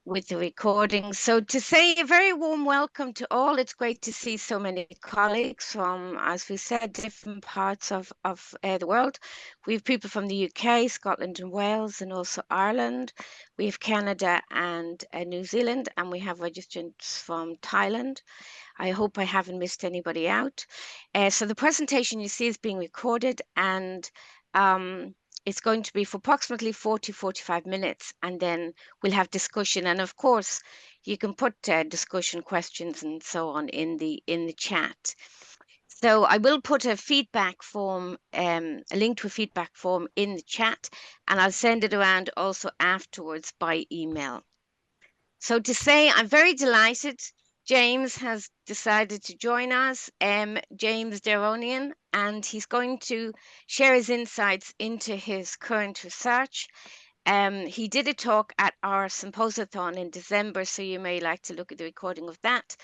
with the recording. So to say a very warm welcome to all. It's great to see so many colleagues from, as we said, different parts of the world. We have people from the UK, Scotland and Wales, and also Ireland. We have Canada and New Zealand, and we have registrants from Thailand. I hope I haven't missed anybody out. So the presentation you see is being recorded, and it's going to be for approximately 45 minutes, and then we'll have discussion. And of course, you can put discussion questions and so on in the chat. So I will put a feedback form, a link to a feedback form in the chat, and I'll send it around also afterwards by email. So to say, I'm very delighted James has decided to join us, James Derounian, and he's going to share his insights into his current research. He did a talk at our symposiathon in December, so you may like to look at the recording of that,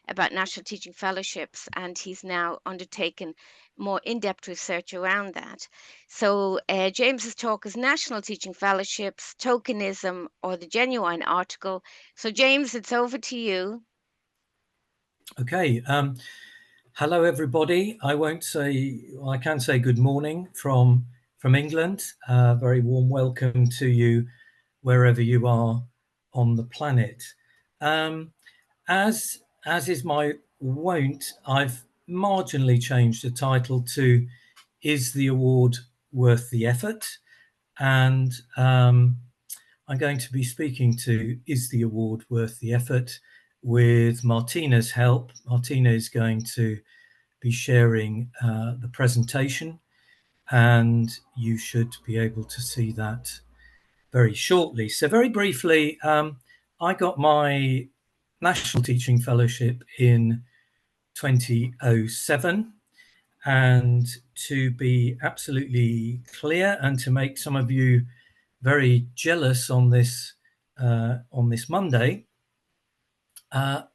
about National Teaching Fellowships, and he's now undertaken more in-depth research around that. So James's talk is National Teaching Fellowships, Tokenism, or the Genuine Article. So James, it's over to you. Okay. Hello, everybody. I can say good morning from England. Very warm welcome to you wherever you are on the planet. As is my wont, I've marginally changed the title to "Is the Award Worth the Effort?" And I'm going to be speaking to "Is the Award Worth the Effort?" with Martina's help. Martina is going to be sharing the presentation, and you should be able to see that very shortly. So very briefly, I got my National Teaching Fellowship in 2007, and to be absolutely clear and to make some of you very jealous on this Monday,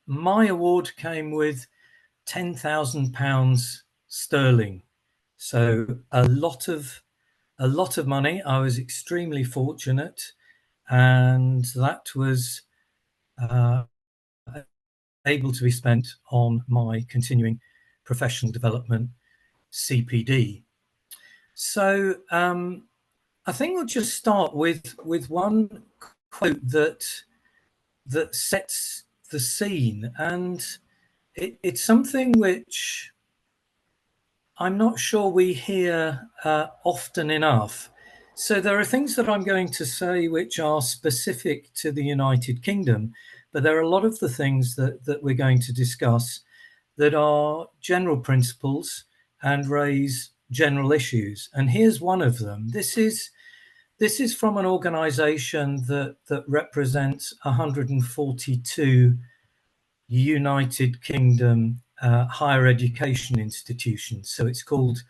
my award came with £10,000 sterling, so a lot of money. I was extremely fortunate, and that was able to be spent on my continuing professional development, CPD. So I think we'll just start with one quote that sets the scene, and it's something which I'm not sure we hear often enough. So there are things that I'm going to say which are specific to the United Kingdom, but there are a lot of the things that we're going to discuss that are general principles and raise general issues. And here's one of them. This is from an organization that represents 142 United Kingdom higher education institutions. So it's called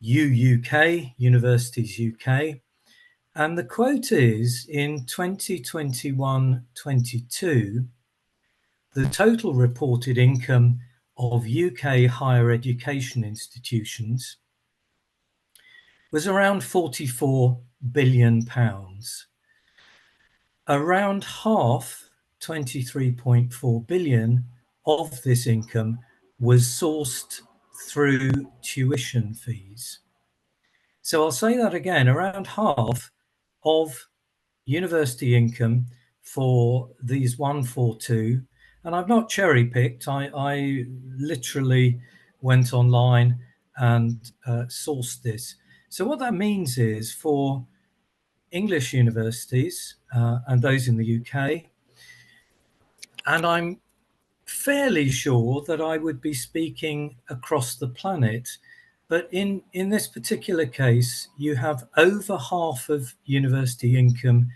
UUK, Universities UK. And the quote is, in 2021-22, the total reported income of UK higher education institutions was around £44 billion. Around half, 23.4 billion of this income was sourced through tuition fees. So I'll say that again, around half of university income for these 142, and I've not cherry picked, I literally went online and sourced this. So what that means is, for English universities and those in the UK, and I'm fairly sure that I would be speaking across the planet, but in this particular case, you have over half of university income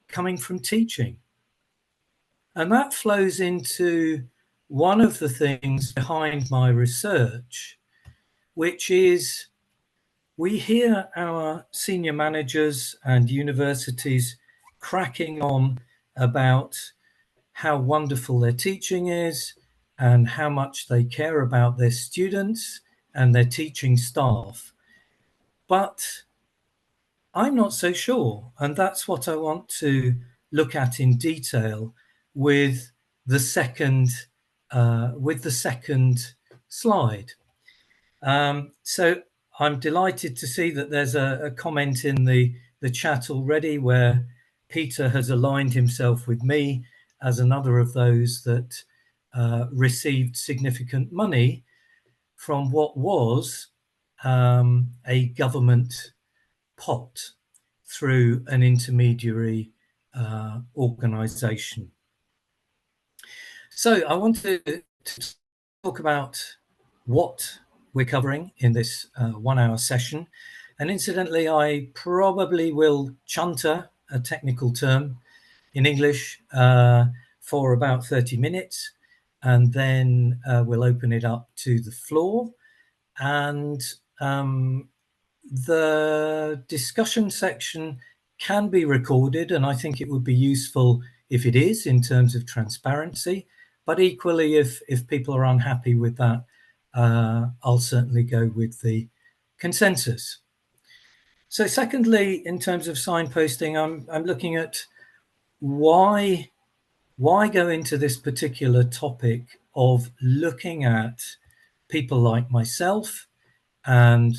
coming from teaching. And that flows into one of the things behind my research, which is we hear our senior managers and universities cracking on about how wonderful their teaching is and how much they care about their students and their teaching staff. But I'm not so sure. And that's what I want to look at in detail with the second slide. So I'm delighted to see that there's a comment in the chat already where Peter has aligned himself with me as another of those that received significant money from what was a government pot through an intermediary organisation. So I want to talk about what we're covering in this 1 hour session. And incidentally, I probably will chunter a technical term in English for about 30 minutes, and then we'll open it up to the floor. And the discussion section can be recorded, and I think it would be useful if it is, in terms of transparency. But equally, if people are unhappy with that, I'll certainly go with the consensus. So secondly, in terms of signposting, I'm looking at why go into this particular topic of looking at people like myself and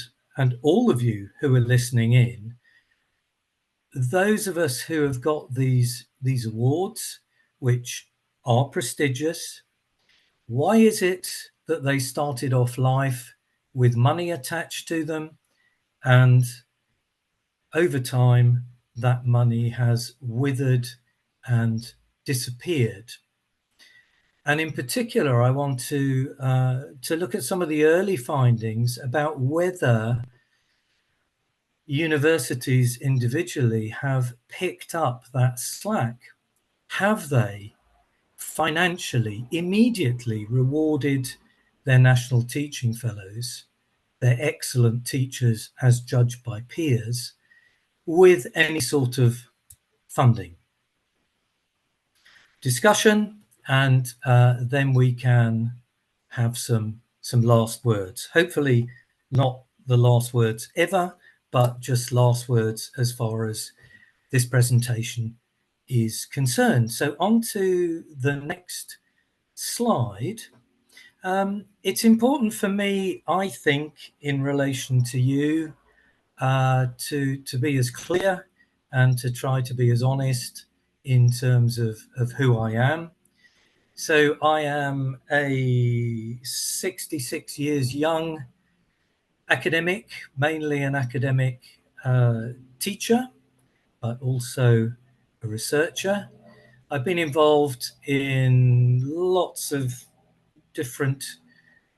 all of you who are listening in, those of us who have got these awards, which are prestigious. Why is it that they started off life with money attached to them, and over time that money has withered and disappeared? And in particular, I want to look at some of the early findings about whether universities individually have picked up that slack. Have they financially immediately rewarded their National Teaching Fellows, their excellent teachers as judged by peers, with any sort of funding? Discussion, and then we can have some last words. Hopefully not the last words ever, but just last words as far as this presentation is concerned. So on to the next slide. It's important for me, I think, in relation to you, to be as clear and to try to be as honest in terms of who I am. So I am a 66 years young academic, mainly an academic teacher, but also a researcher. I've been involved in lots of different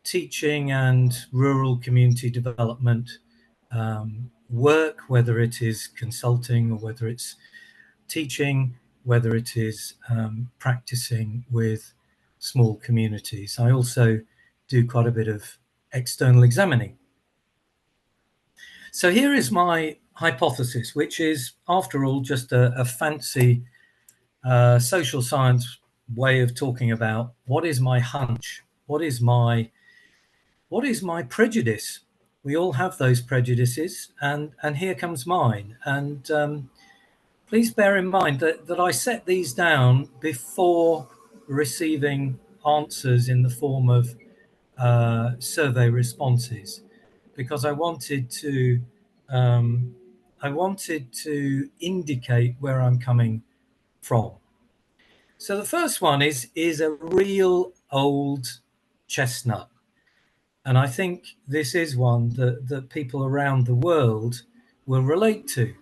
teaching and rural community development work, whether it is consulting or whether it's teaching, whether it is practicing with small communities. I also do quite a bit of external examining. So here is my hypothesis, which is, after all, just a fancy social science way of talking about what is my hunch, what is my prejudice. We all have those prejudices, and here comes mine. And please bear in mind that I set these down before receiving answers in the form of survey responses, because I wanted to indicate where I'm coming from. So the first one is a real old chestnut, and I think this is one that people around the world will relate to.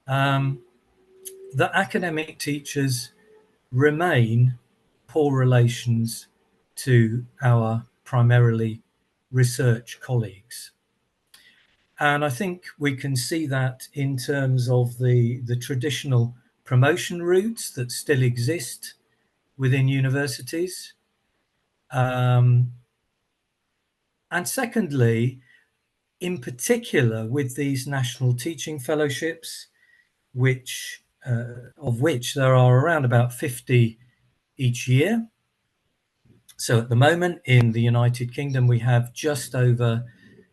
That academic teachers remain poor relations to our primarily research colleagues. And I think we can see that in terms of the traditional promotion routes that still exist within universities. And secondly, in particular with these national teaching fellowships, of which there are around about 50 each year. So at the moment in the United Kingdom, we have just over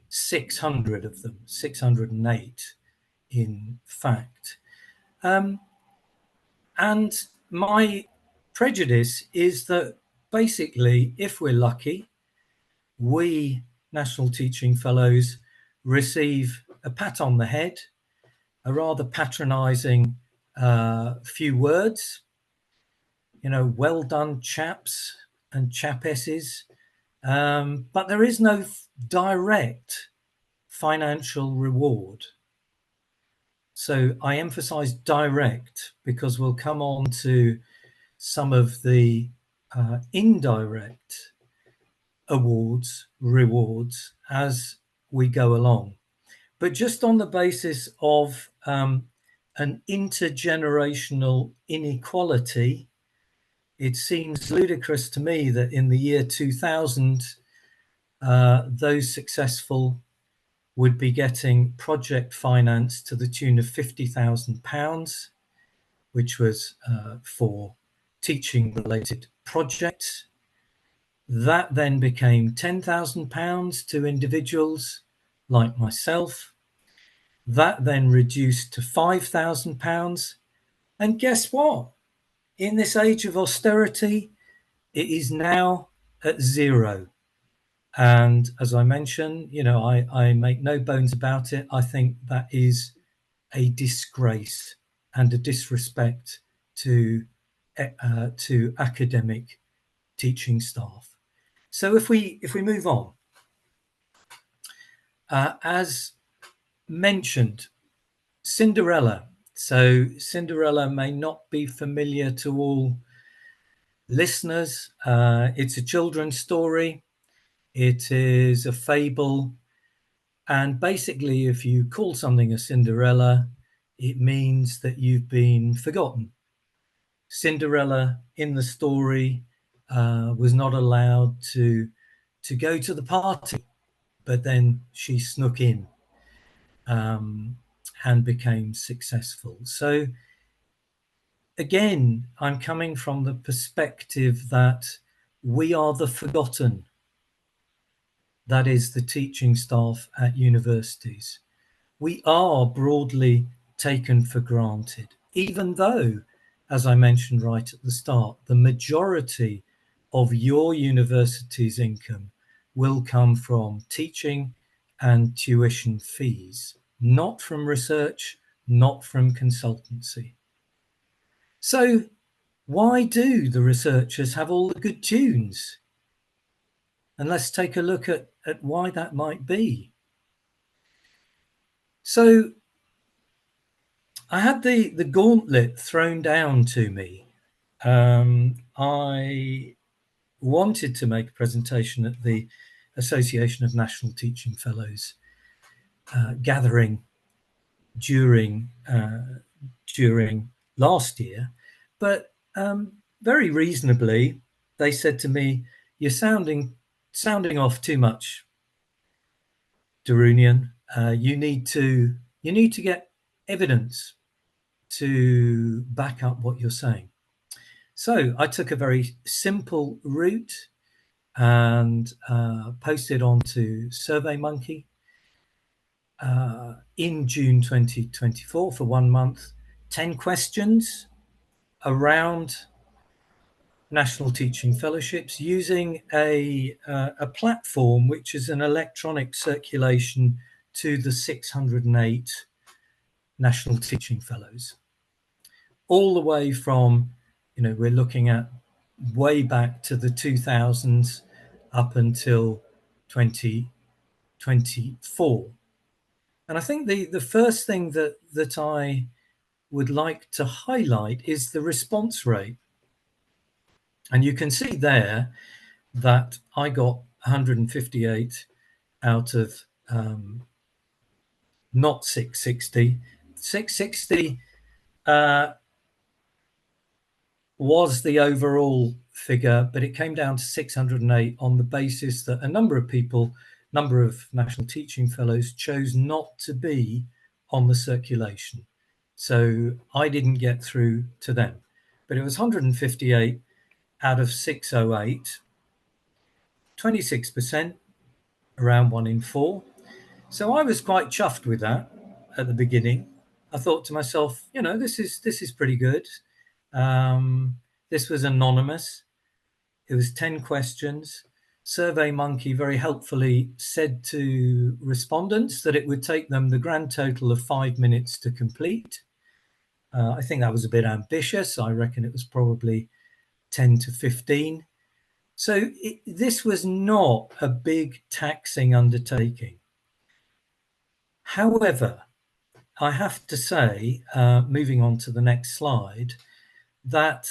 600 of them, 608 in fact. And my prejudice is that basically, if we're lucky, we National Teaching Fellows receive a pat on the head, a rather patronising few words, well done, chaps and chapesses. But there is no direct financial reward. So I emphasize direct because we'll come on to some of the indirect rewards as we go along. But just on the basis of an intergenerational inequality, it seems ludicrous to me that in the year 2000, those successful would be getting project finance to the tune of £50,000, which was for teaching related projects. That then became £10,000 to individuals like myself. That then reduced to £5,000. And guess what? In this age of austerity, it is now at zero. And as I mentioned, I make no bones about it. I think that is a disgrace and a disrespect to academic teaching staff. So if we move on, as mentioned, Cinderella. So Cinderella may not be familiar to all listeners. It's a children's story. It is a fable. And basically, if you call something a Cinderella, it means that you've been forgotten. Cinderella in the story was not allowed to go to the party, but then she snuck in and became successful. So again, I'm coming from the perspective that we are the forgotten. That is the teaching staff at universities. We are broadly taken for granted, even though, as I mentioned right at the start, the majority of your university's income will come from teaching and tuition fees, not from research, not from consultancy. So why do the researchers have all the good tunes? And let's take a look at why that might be. So I had the gauntlet thrown down to me. I wanted to make a presentation at the Association of National Teaching Fellows gathering during last year, but very reasonably, they said to me, "You're sounding off too much, Derounian. You need to get evidence to back up what you're saying." So I took a very simple route and posted onto SurveyMonkey in June 2024 for 1 month, 10 questions around National Teaching Fellowships using a platform which is an electronic circulation to the 608 National Teaching Fellows. All the way from, we're looking at way back to the 2000s up until 2024. And I think the first thing that I would like to highlight is the response rate. And you can see there that I got 158 out of not 660. 660 was the overall figure, but it came down to 608 on the basis that a number of National Teaching Fellows chose not to be on the circulation. So I didn't get through to them. But it was 158 out of 608, 26%, around 1 in 4. So I was quite chuffed with that at the beginning. I thought to myself, this is pretty good. This was anonymous. It was 10 questions. SurveyMonkey very helpfully said to respondents that it would take them the grand total of 5 minutes to complete. I think that was a bit ambitious. I reckon it was probably 10 to 15. So this was not a big taxing undertaking. However, I have to say, moving on to the next slide, that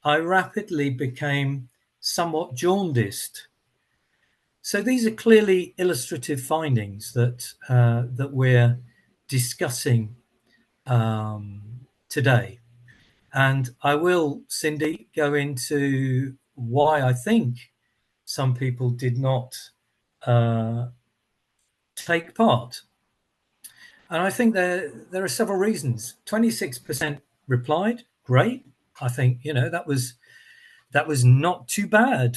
I rapidly became somewhat jaundiced. So these are clearly illustrative findings that that we're discussing today. And I will, Cindy, go into why I think some people did not take part. And I think there are several reasons. 26% replied, great. I think, you know, that was not too bad,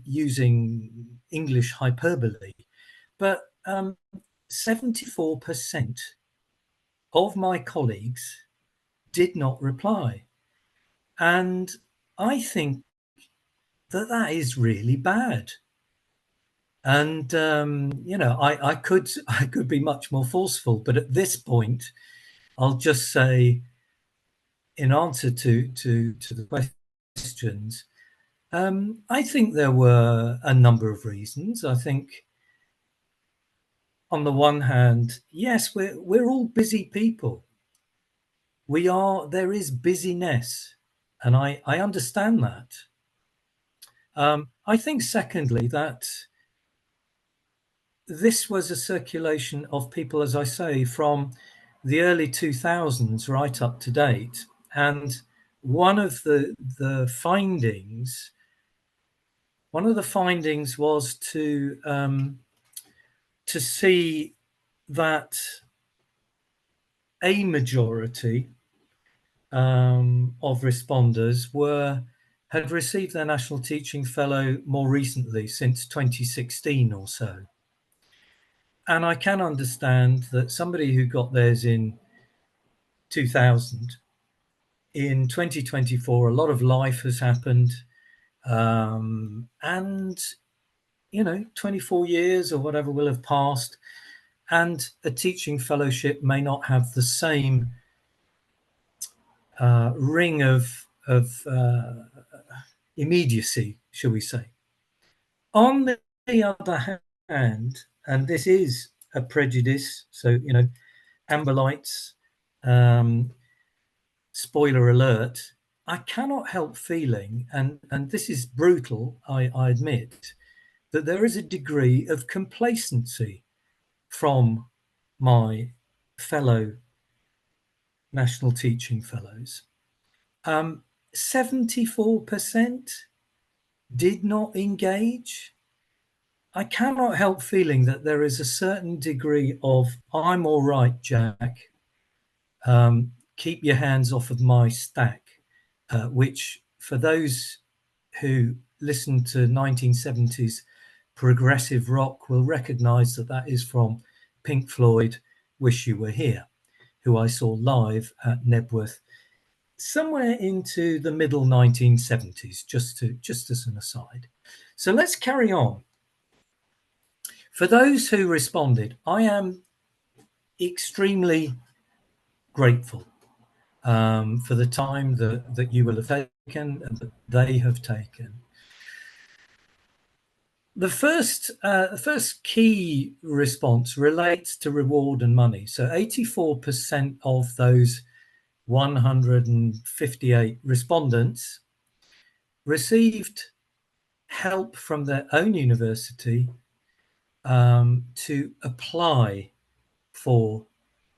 using English hyperbole. But 74% of my colleagues did not reply. And I think that is really bad. And you know, I could be much more forceful, but at this point, I'll just say, in answer to the questions, I think there were a number of reasons. I think, on the one hand, yes, we're all busy people. We are. There is busyness, and I understand that. I think, secondly, that this was a circulation of people, as I say, from the early 2000s right up to date. And one of the findings was to see that a majority of responders had received their National Teaching Fellow more recently, since 2016 or so. And I can understand that somebody who got theirs in 2000, in 2024, a lot of life has happened. And, you know, 24 years or whatever will have passed, and a teaching fellowship may not have the same ring of immediacy, shall we say. On the other hand, and this is a prejudice, so, you know, amber lights, spoiler alert, I cannot help feeling, and this is brutal, I admit, that there is a degree of complacency from my fellow National Teaching Fellows. 74% did not engage. I cannot help feeling that there is a certain degree of, I'm all right, Jack. Keep your hands off of my stack, which, for those who listen to 1970s progressive rock, will recognize that is from Pink Floyd, Wish You Were Here, who I saw live at Nebworth somewhere into the middle 1970s, just as an aside. So let's carry on. For those who responded, I am extremely grateful for the time that you will have taken and that they have taken. The first key response relates to reward and money. So 84% of those 158 respondents received help from their own university to apply for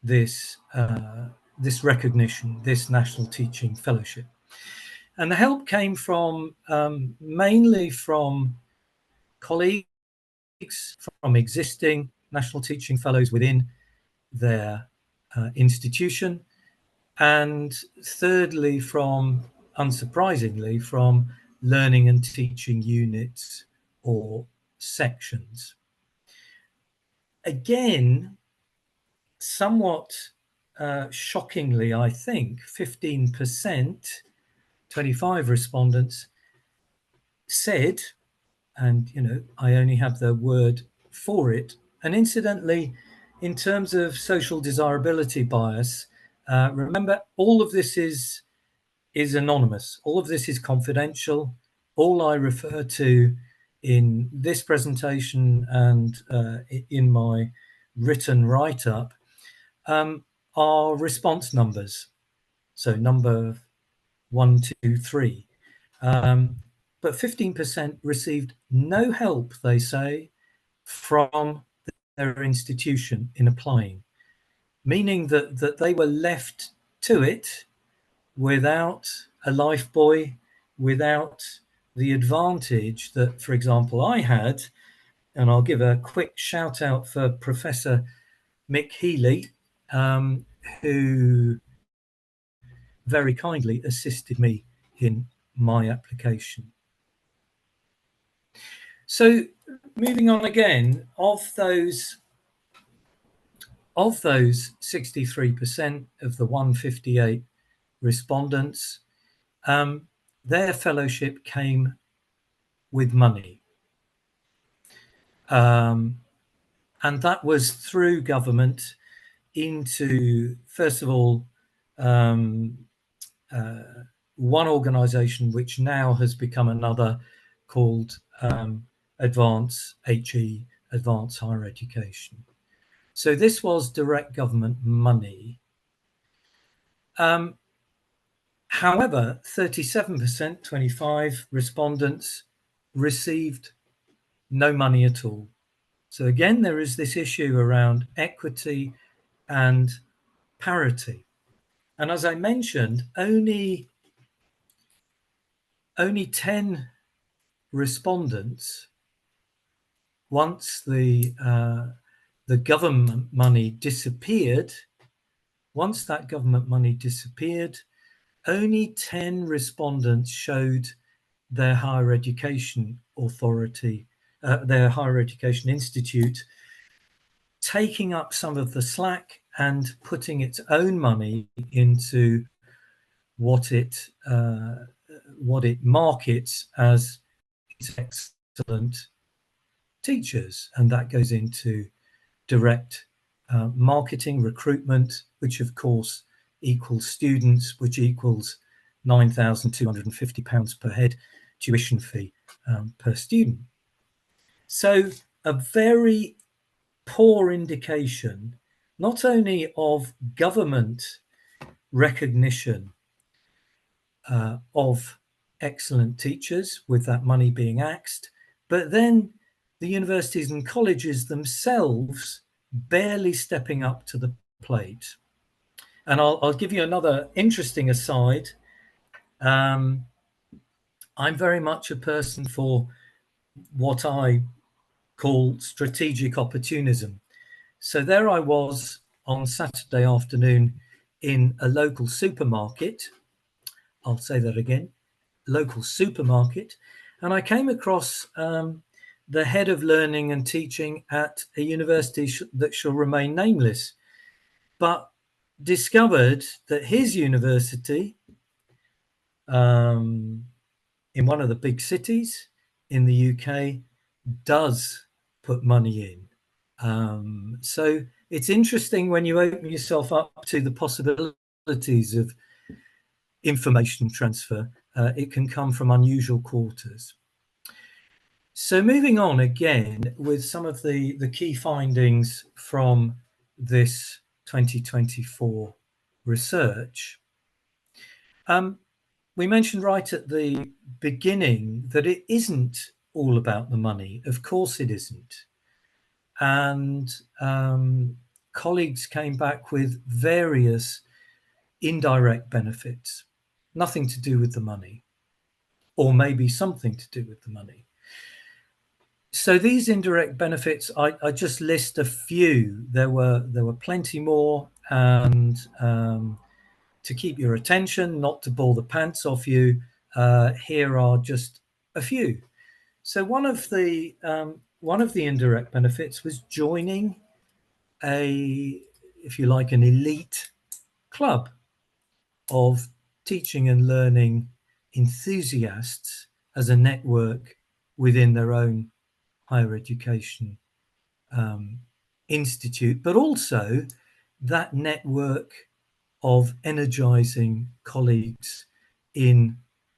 this recognition, this National Teaching Fellowship. And the help came from mainly from colleagues, from existing National Teaching Fellows within their institution, and thirdly, unsurprisingly, from learning and teaching units or sections. Again, somewhat shockingly, I think 15% 25 respondents said, and I only have the word for it, and incidentally, in terms of social desirability bias, remember, all of this is anonymous. All of this is confidential. All I refer to in this presentation and in my written write-up are response numbers. So number 1, 2, 3. But 15% received no help, they say, from their institution in applying, meaning that they were left to it without a life buoy, without the advantage that, for example, I had. And I'll give a quick shout out for Professor Mick Healy, who very kindly assisted me in my application. So moving on again, of those 63% of the 158 respondents, their fellowship came with money. And that was through government into, first of all, one organisation which now has become another, called Advanced Higher Education. So this was direct government money. However, 37%, 25 respondents, received no money at all. So again, there is this issue around equity and parity. And as I mentioned, only 10 respondents, once the government money disappeared, only 10 respondents showed their higher education authority, their higher education institute, taking up some of the slack and putting its own money into what it markets as excellent teachers, and that goes into direct marketing, recruitment, which of course equals students, which equals £9,250 per head tuition fee per student. So a very poor indication, not only of government recognition of excellent teachers with that money being axed, but then the universities and colleges themselves barely stepping up to the plate. And I'll give you another interesting aside. I'm very much a person for what I call strategic opportunism. So there I was on Saturday afternoon in a local supermarket. I'll say that again, local supermarket. And I came across the head of learning and teaching at a university that shall remain nameless, but discovered that his university, in one of the big cities in the UK, does put money in. So it's interesting when you open yourself up to the possibilities of information transfer. It can come from unusual quarters. So moving on again with some of the key findings from this 2024 research. We mentioned right at the beginning that it isn't all about the money. Of course it isn't. And colleagues came back with various indirect benefits, nothing to do with the money, or maybe something to do with the money. So these indirect benefits, I just list a few. There were plenty more, and to keep your attention, not to bore the pants off you, here are just a few. So one of the indirect benefits was joining if you like, an elite club of teaching and learning enthusiasts as a network within their own higher education institute, but also that network of energizing colleagues in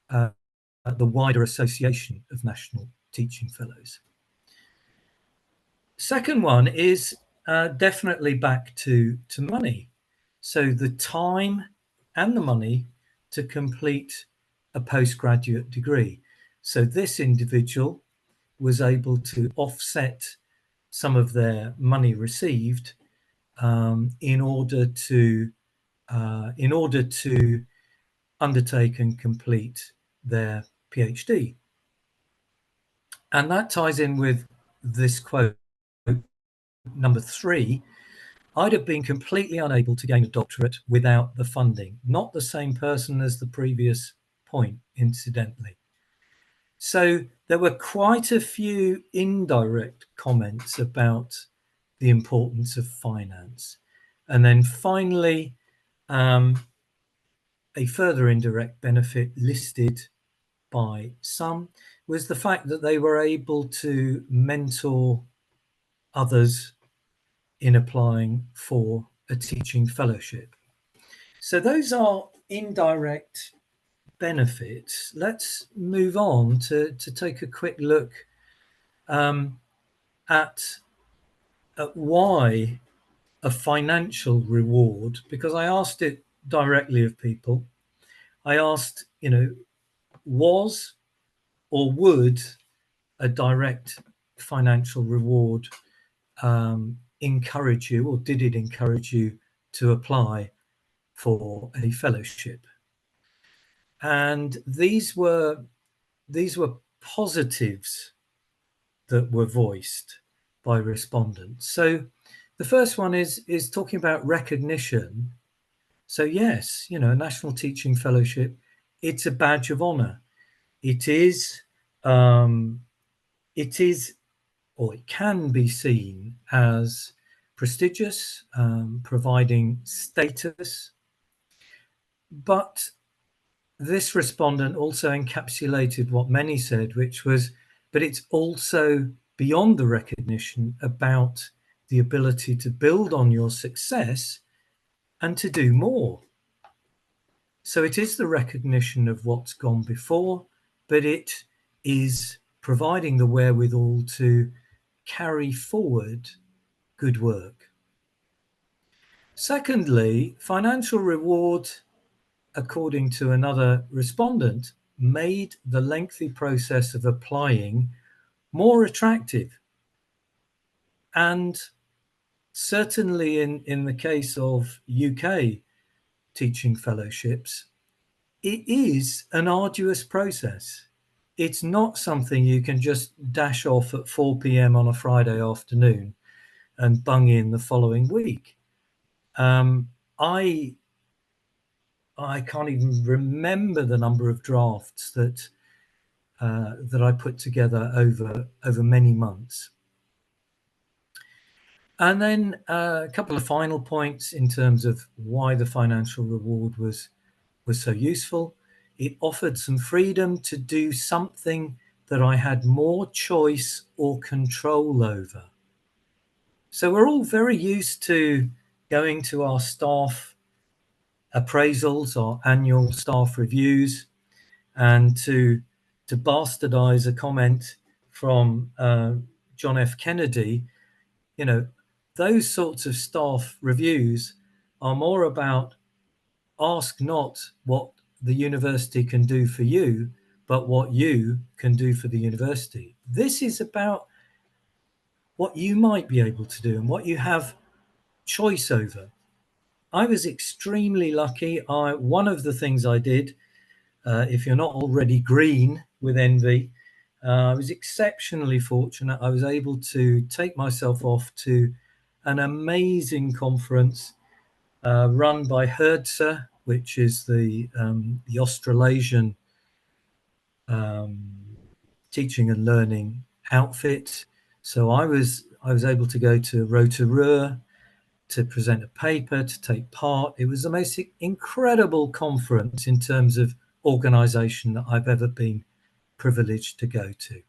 the wider association of national teaching fellows. Second one is definitely back to money. So the time and the money to complete a postgraduate degree. So this individual was able to offset some of their money received in order to undertake and complete their PhD. And that ties in with this quote, number 3. I'd have been completely unable to gain a doctorate without the funding. Not the same person as the previous point, incidentally. So there were quite a few indirect comments about the importance of finance. And then finally, a further indirect benefit listed by some was the fact that they were able to mentor others in applying for a teaching fellowship. So those are indirect benefits. Let's move on to take a quick look at why a financial reward, because I asked it directly of people. I asked, was or would a direct financial reward encourage you, or did it encourage you to apply for a fellowship? And these were positives that were voiced by respondents. So the first one is talking about recognition. So yes, a National Teaching Fellowship, it's a badge of honor. It is, or it can be seen as prestigious, providing status. But this respondent also encapsulated what many said, which was, but it's also beyond the recognition about the ability to build on your success and to do more. So it is the recognition of what's gone before, but it is providing the wherewithal to carry forward good work. Secondly, financial reward, according to another respondent, made the lengthy process of applying more attractive. And certainly in the case of UK teaching fellowships, it is an arduous process. It's not something you can just dash off at 4 p.m. on a Friday afternoon and bung in the following week. I can't even remember the number of drafts that I put together over many months. And then a couple of final points in terms of why the financial reward was so useful. It offered some freedom to do something that I had more choice or control over. So we're all very used to going to our staff appraisals, our annual staff reviews, and to bastardize a comment from John F. Kennedy. Those sorts of staff reviews are more about ask not what the university can do for you, but what you can do for the university. This is about what you might be able to do and what you have choice over. I was extremely lucky. One of the things I did, if you're not already green with envy, I was exceptionally fortunate. I was able to take myself off to an amazing conference run by HERDSA, which is the Australasian teaching and learning outfit. So I was able to go to Rotorua to present a paper, to take part. It was the most incredible conference in terms of organisation that I've ever been privileged to go to.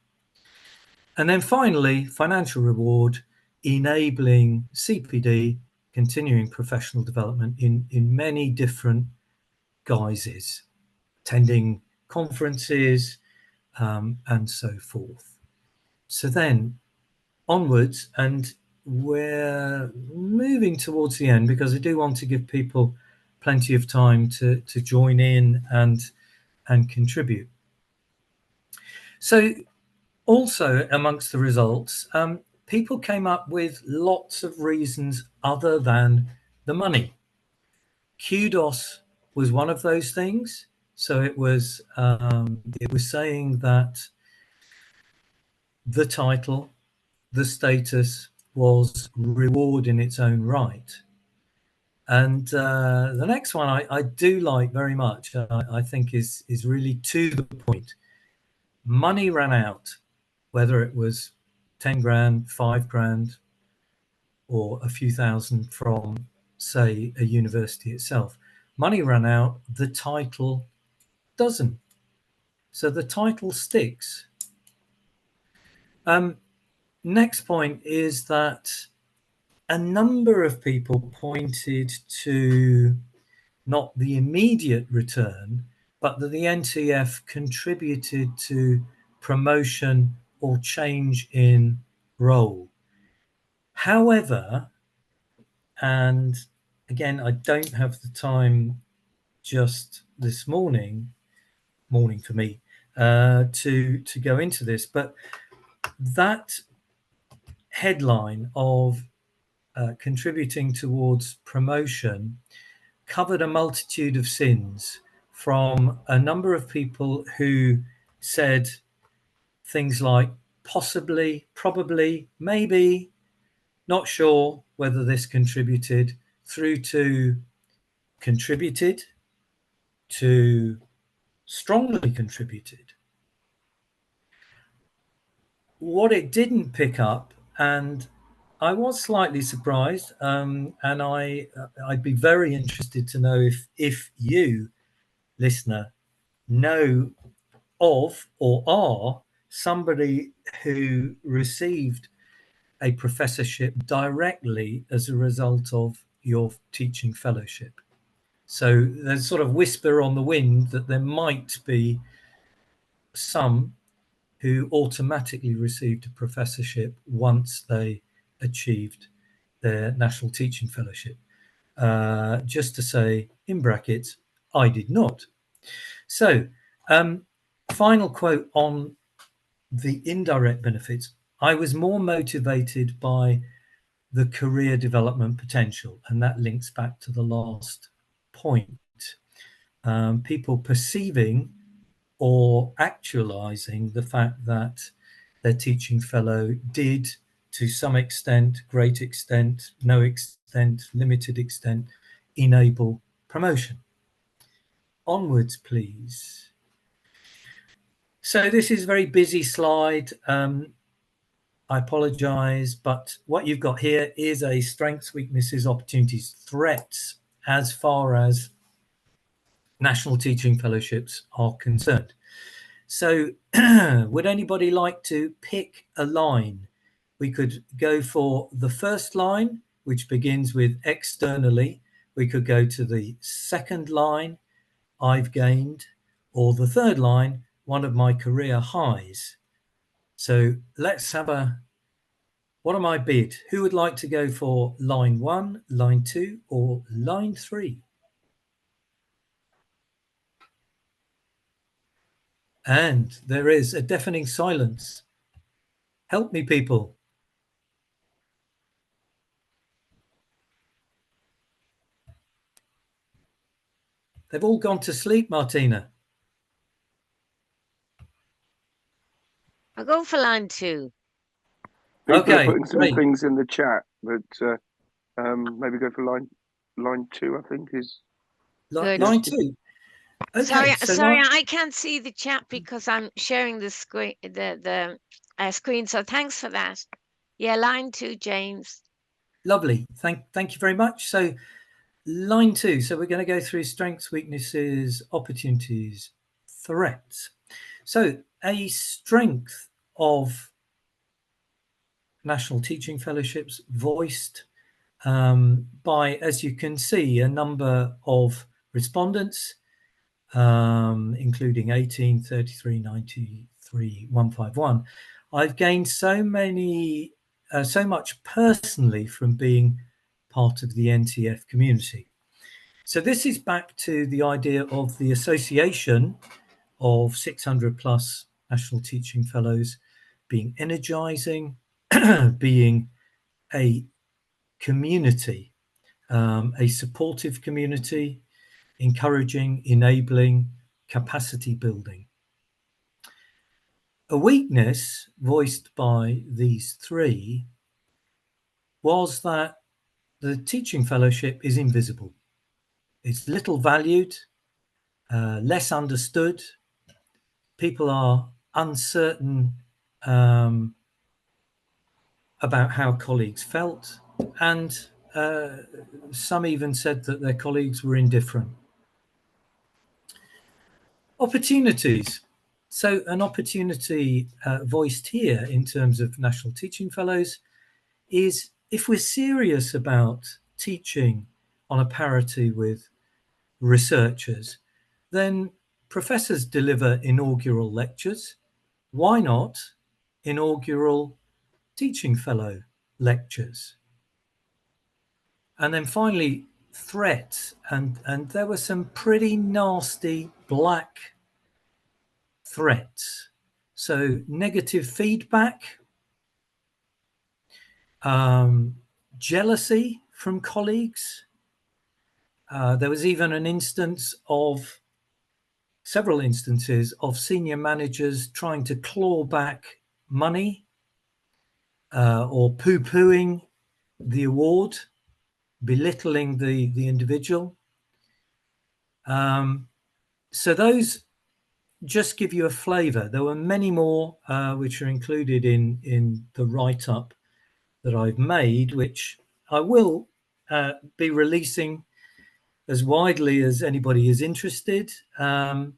And then finally, financial reward, enabling CPD, continuing professional development in many different guises, attending conferences, and so forth. So then onwards, and we're moving towards the end because I do want to give people plenty of time to join in and contribute. So also amongst the results, people came up with lots of reasons other than the money. Kudos was one of those things. So it was saying that the title, the status was reward in its own right. And the next one I do like very much. I think is really to the point. Money ran out, whether it was 10 grand, 5 grand, or a few thousand from, say, a university itself. Money ran out, the title doesn't. So the title sticks. Next point is that a number of people pointed to not the immediate return, but that the NTF contributed to promotion or change in role. However, and again, I don't have the time just this morning for me, to go into this, but that headline of contributing towards promotion covered a multitude of sins from a number of people who said things like possibly, probably, maybe, not sure whether this contributed, through to contributed, to strongly contributed. What it didn't pick up, and I was slightly surprised, and I'd be very interested to know if you, listener, know of or are somebody who received a professorship directly as a result of your teaching fellowship. So there's sort of whisper on the wind that there might be some who automatically received a professorship once they achieved their National Teaching Fellowship. Just to say, in brackets, I did not. So, final quote on the indirect benefits. I was more motivated by the career development potential, and that links back to the last point. People perceiving or actualizing the fact that their teaching fellow did, to some extent, great extent, no extent, limited extent, enable promotion. Onwards, please. So this is a very busy slide. I apologize, but what you've got here is a strengths, weaknesses, opportunities, threats as far as National Teaching Fellowships are concerned. So would anybody like to pick a line? We could go for the first line, which begins with externally. We could go to the second line, I've gained, or the third line, one of my career highs. So let's have what am I bid? Who would like to go for line 1, line 2, or line 3? And there is a deafening silence. Help me, people. They've all gone to sleep, Martina. I'll go for line 2. People Okay, are putting some great. things in the chat, but maybe go for line 2. I think is Line 2. Okay, sorry, I can't see the chat because I'm sharing the screen, the screen. So thanks for that. Yeah, line 2, James. Lovely. Thank you very much. So line 2. So we're going to go through strengths, weaknesses, opportunities, threats. So a strength of National Teaching Fellowships voiced by, as you can see, a number of respondents, including 18, 33, 93, 151. I've gained so much personally from being part of the NTF community. So this is back to the idea of the association of 600 plus National Teaching Fellows being energizing, being a community, a supportive community, encouraging, enabling, capacity building. A weakness voiced by these three was that the teaching fellowship is invisible. It's little valued, less understood. People are uncertain about how colleagues felt, and some even said that their colleagues were indifferent. Opportunities. So an opportunity voiced here in terms of National Teaching Fellows is, if we're serious about teaching on a parity with researchers, then professors deliver inaugural lectures. Why not inaugural teaching fellow lectures? And then finally, threats. And there were some pretty nasty black threats. So negative feedback, jealousy from colleagues. There was even several instances of senior managers trying to claw back money or poo-pooing the award, belittling the individual. So those just give you a flavour. There were many more which are included in the write-up that I've made, which I will be releasing as widely as anybody is interested. And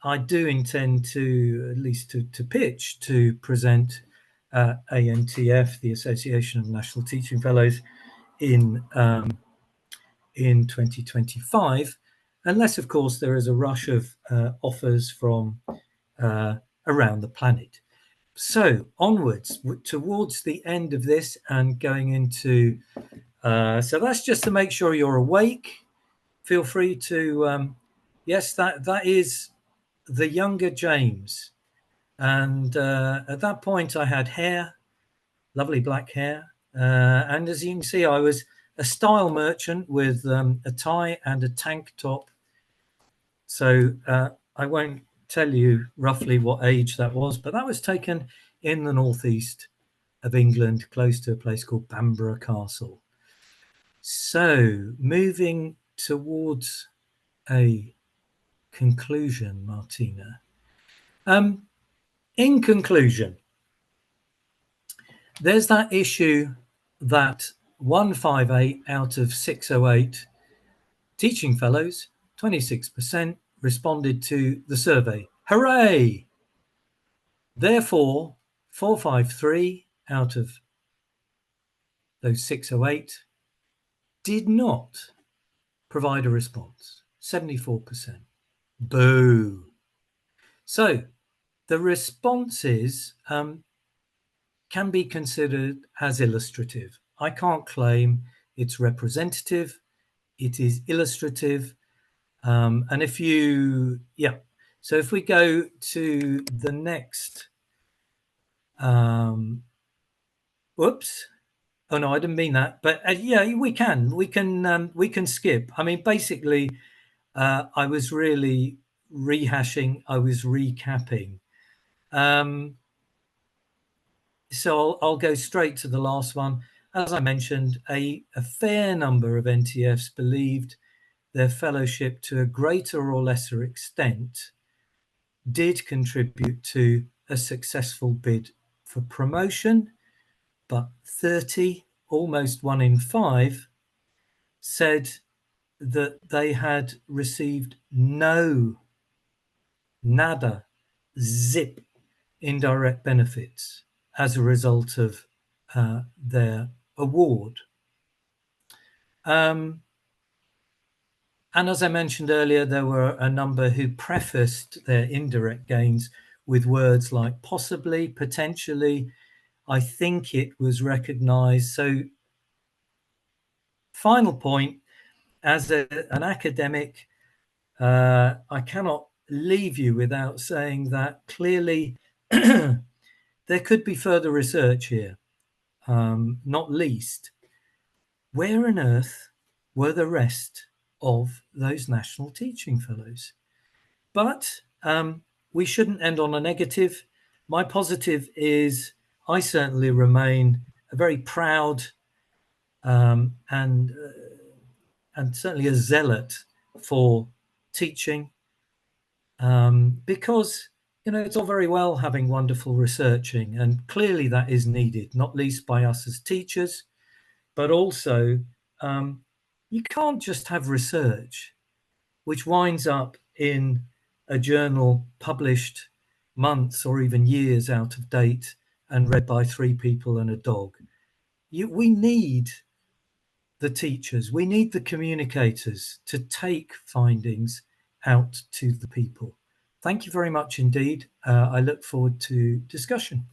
I do intend to, at least to pitch, to present ANTF, the Association of National Teaching Fellows, in 2025, unless, of course, there is a rush of offers from around the planet. So onwards towards the end of this and going into, so that's just to make sure you're awake. Feel free to, yes, that is the younger James. And at that point I had hair, lovely black hair. And as you can see, I was a style merchant with a tie and a tank top. So I won't tell you roughly what age that was, but that was taken in the northeast of England, close to a place called Bamborough Castle. So moving towards a conclusion, Martina. In conclusion, there's that issue that 158 out of 608 teaching fellows, 26%, responded to the survey. Hooray! Therefore, 453 out of those 608 did not provide a response, 74%. Boo! So the responses can be considered as illustrative. I can't claim it's representative. It is illustrative. And if you, so if we go to the next, whoops. Oh no, I didn't mean that. But we can skip. I mean, basically, I was really rehashing. I was recapping. So I'll go straight to the last one. As I mentioned, a fair number of NTFs believed their fellowship to a greater or lesser extent did contribute to a successful bid for promotion, but 30, almost 1 in 5, said that they had received nada, zip indirect benefits as a result of their award. And as I mentioned earlier, there were a number who prefaced their indirect gains with words like possibly, potentially, I think it was recognized. So, final point, as an academic, I cannot leave you without saying that clearly there could be further research here, not least, where on earth were the rest of those National Teaching Fellows? But we shouldn't end on a negative. My positive is I certainly remain a very proud and certainly a zealot for teaching, because it's all very well having wonderful researching, and clearly that is needed, not least by us as teachers, but also you can't just have research which winds up in a journal published months or even years out of date and read by 3 people and a dog. We need the teachers, we need the communicators to take findings out to the people. Thank you very much indeed. I look forward to discussion.